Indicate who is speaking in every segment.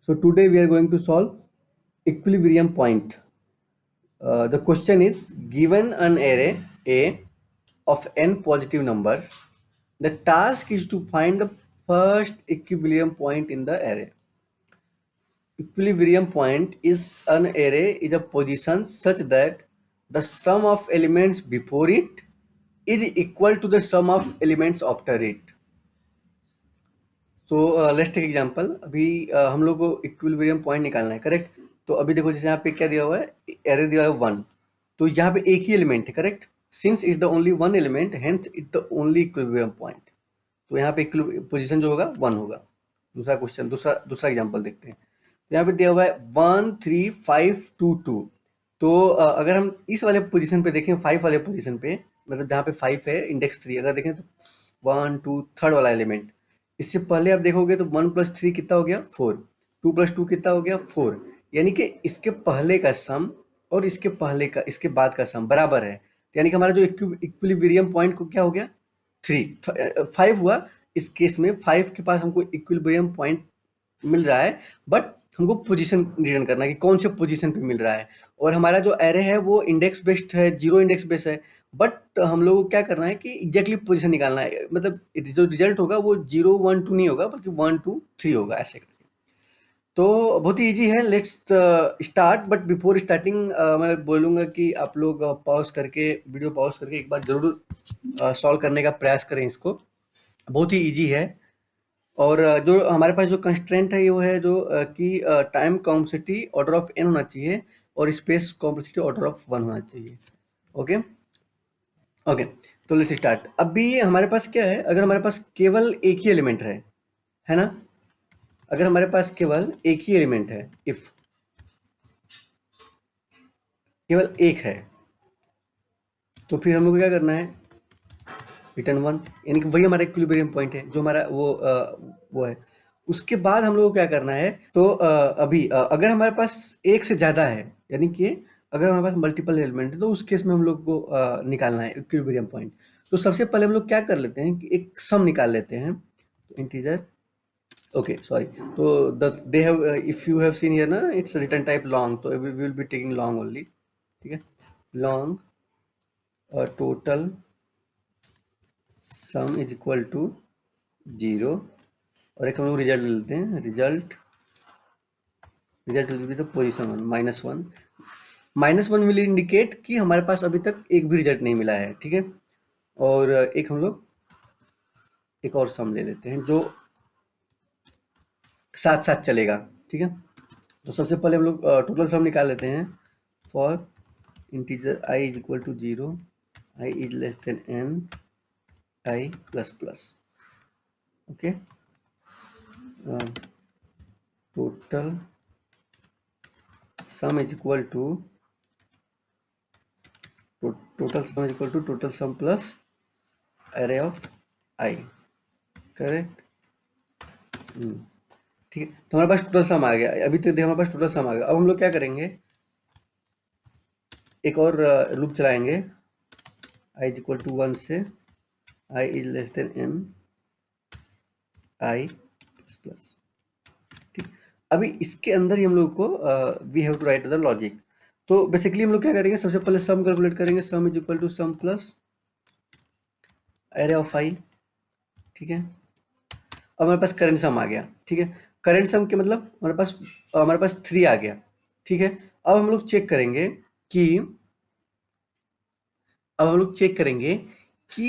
Speaker 1: So today we are going to solve equilibrium point. The question is, given an array A of n positive numbers, the task is to find the first equilibrium point in the array. Equilibrium point is an array is a position such that the sum of elements before it is equal to the sum of elements after it. तो let's take example. अभी हम लोग को equilibrium point निकालना है, correct. तो अभी देखो, जैसे यहाँ पे क्या दिया हुआ है, एरे दिया हुआ है 1, तो यहाँ पे एक ही एलिमेंट है, correct. Since is the only one element, hence it the only equilibrium point. तो यहाँ पे पोजीशन जो होगा 1 होगा। दूसरा क्वेश्चन, दूसरा एग्जांपल देखते हैं। तो यहाँ पे दिया हुआ है 1 3 5 2 2। तो अगर हम इस वाले पोजीशन पे देखें, 5 वाले पोजीशन पे, मतलब जहाँ पे 5 है, इंडेक्स 3 अगर देखें तो 1 2 थर्ड वाला एलिमेंट। इससे पहले आप देखोगे तो 1 + 3 कितना हो गया 4, 2 + 2 कितना हो गया 4। यानी कि इसके पहले का सम और इसके बाद का सम बराबर है। यानी कि हमारा जो इक्विलिब्रियम पॉइंट को क्या हो गया 5 हुआ। इस केस में 5 के पास हमको इक्विलिब्रियम पॉइंट मिल रहा है, बट हमको पोजीशन रिटर्न करना है कि कौन से पोजीशन पे मिल रहा है। और हमारा जो एरे है वो इंडेक्स बेस्ड है, 0 इंडेक्स बेस्ड है, बट हम लोग को क्या करना है कि एग्जैक्टली पोजीशन निकालना है। मतलब जो रिजल्ट होगा वो 0 1 2 नहीं होगा, बल्कि 1 2 3 होगा, ऐसे करके। तो बहुत ही ईजी है। Let's start. But before starting मैं बोलूँगा कि आप लोग वीडियो पॉज करके एक बार जरूर सॉल्व करने का प्रयास करें इसको। बहुत ही ईजी है। और जो हमारे पास जो कंस्ट्रेंट है वो है जो कि time complexity order of n होना चाहिए और स्पेस कॉम्प्लेक्सिटी ऑर्डर ऑफ 1 होना चाहिए। ओके ओके, तो लेट्स स्टार्ट। अभी हमारे पास क्या है, अगर हमारे पास केवल एक ही एलिमेंट है ना। अगर हमारे पास केवल एक ही एलिमेंट है, इफ केवल एक है, तो फिर हम लोग को क्या करना है, रिटर्न 1। यानी कि वही हमारा इक्विलिब्रियम पॉइंट है, जो हमारा वो है। उसके बाद हम लोग को क्या करना है, तो अभी अगर हमारे पास एक से ज्यादा है, यानी कि अगर हमारे पास मल्टीपल एलिमेंट है, तो उस केस में हम लोग को निकालना है इक्विलिब्रियम पॉइंट। तो सबसे पहले हम लोग क्या कर लेते हैं कि एक सम निकाल लेते हैं। तो इंटीजर, ओके सॉरी, तो they have, if you have seen here ना, इट्स रिटर्न टाइप लॉन्ग, तो we will be taking long only. ठीक है, long total sum is equal to 0। और एक हम लोग रिजल्ट लेते हैं, result will be the position 1 -1। -1 will indicate कि हमारे पास अभी तक एक भी रिजल्ट नहीं मिला है। ठीक है, और एक हम लोग एक और सम ले लेते हैं जो साथ साथ चलेगा। ठीक है, तो सबसे पहले हम लोग टोटल सम निकाल लेते हैं। For integer i is equal to 0, i is less than n, i plus plus. Okay, total sum is equal to total sum plus array of i, correct. ठीक है, तो हमारे पास टोटल सम आ गया। अभी तक देखो हमारे पास टोटल सम आ गया। अब हम लोग क्या करेंगे, एक और लूप चलाएंगे, i इज इक्वल टू 1 से i is less than n, i plus plus. ठीक, अभी इसके अंदर ही हम लोग को we have to write the logic. तो बेसिकली हम लोग क्या करेंगे, सबसे पहले सम कैलकुलेट करेंगे। Sum is equal to sum plus array of i। ठीक है, अब हमारे पास करंट सम आ गया। ठीक है, करंट सम के मतलब हमारे पास 3 आ गया। ठीक है, अब हम लोग चेक करेंगे कि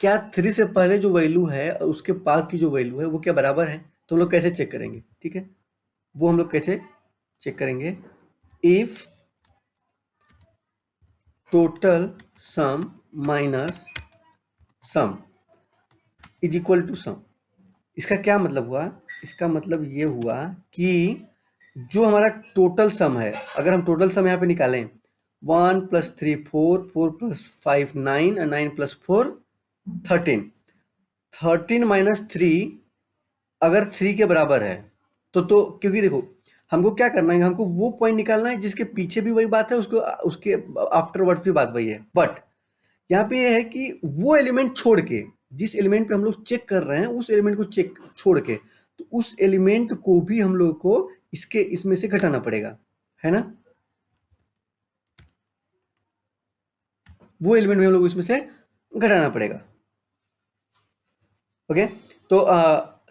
Speaker 1: क्या 3 से पहले जो वैल्यू है और उसके बाद की जो वैल्यू है वो क्या बराबर है। तो हम लोग कैसे चेक करेंगे, ठीक है, वो हम लोग कैसे चेक करेंगे, if total sum minus sum is equal to sum. इसका क्या मतलब हुआ, इसका मतलब ये हुआ कि जो हमारा टोटल सम है, अगर हम टोटल सम यहाँ पे निकालें, 1 + 3 4, 4 + 5 9, 9 + 4 13, 13 - 3 अगर 3 के बराबर है, तो क्योंकि देखो हमको क्या करना है, हमको वो पॉइंट निकालना है जिसके पीछे भी वही बात है, उसके आफ्टरवर्ड्स भी बात वही है। बट यहाँ पे ये है कि वो एलिमेंट छोड़ के, जिस एलिमेंट पे हम लोग चेक कर रहे हैं, उस एलिमेंट को चेक छोड़ के, तो उस एलिमेंट को भी हम लोग को इसके इसमें से घटाना पड़ेगा, है ना? वो एलिमेंट भी हम लोग इसमें से घटाना पड़ेगा। ओके, तो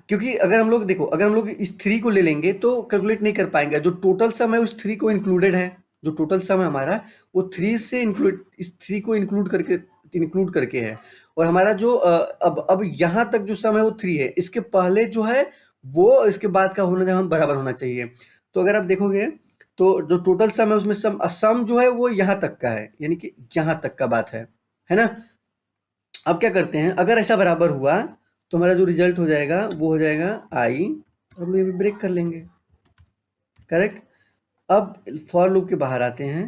Speaker 1: क्योंकि अगर हम लोग देखो, अगर हम लोग इस 3 को ले लेंगे तो कैलकुलेट नहीं कर पाएंगे। जो टोटल सम है उस 3 को इंक्लूडेड है, जो टोटल सम है हमारा वो 3 से इंक्लूड, इस 3 को इंक्लूड करके है। और हमारा जो अब यहाँ तक जो सम है वो 3 है, इसके पहले जो है वो इसके बाद का होना हम बराबर होना चाहिए। तो अगर आप देखोगे तो जो टोटल सम है उसमें सम जो है वो यहाँ तक का है, यानी कि यहाँ तक का बात है ना? अब क्या करते हैं, अगर ऐसा बराबर हुआ तो हमारा जो रिजल्ट हो जाएगा वो हो जाएगा आई, और हम ये भी ब्रेक कर लेंगे, करेक्ट? अब फॉर लूप के बाहर आते हैं।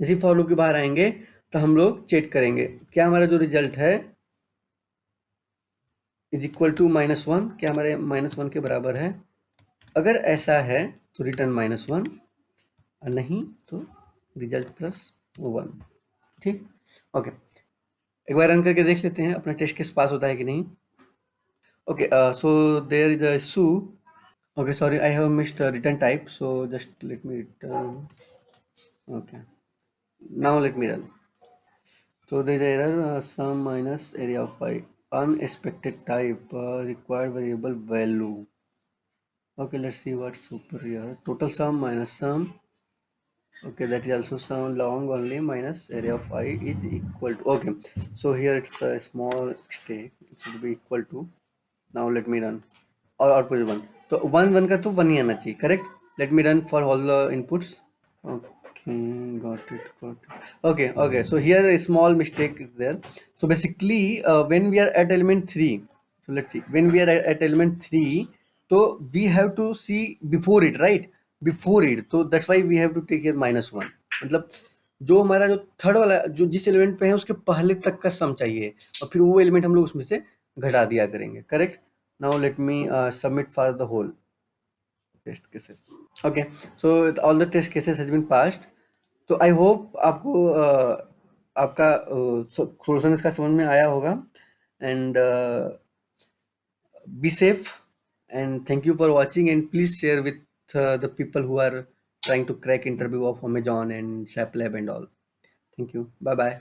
Speaker 1: जैसे फॉर लूप के बाहर आएंगे तो हम लोग चेक करेंगे क्या हमारा जो रिजल्ट है इज इक्वल टू -1, क्या हमारे -1 के बराबर है? अगर ऐसा है तो रिटर्न -1, और नहीं तो रिजल्ट +1। ठीक, ओके, एक बार रन करके देख लेते हैं अपना टेस्ट केस पास होता है कि नहीं। Okay, so there is a issue. Okay, sorry, I have missed return type. So just let me return. Okay, now let me run. So there is error sum minus area of pi unexpected type required variable value. Okay, let's see what's super here. Total sum minus sum. Okay, that is also sum long only minus area of I is equal to. Okay, so here it's a small mistake. It should be equal to. Now let me run. और output is 1, तो 1 का तो 1 ही आना चाहिए, correct? Let me run for all the inputs. Okay, got it। Okay, so here a small mistake is there। So basically when we are at element 3, so let's see, when we are at element 3, तो we have to see before it, right? Before it, तो that's why we have to take here -1। मतलब जो हमारा जो third वाला जो जिस element पे है उसके पहले तक का सम चाहिए, और फिर वो एलिमेंट हम लोग उसमें से घटा दिया करेंगे, correct? Now let me submit for the whole test cases। Okay, so all the test cases has been passed। तो I hope आपको आपका सोल्यूशन इसका समझ में आया होगा। And be safe, and thank you for watching, and please share with the people who are trying to crack interview of Amazon and SAP Lab and all। Thank you, bye bye।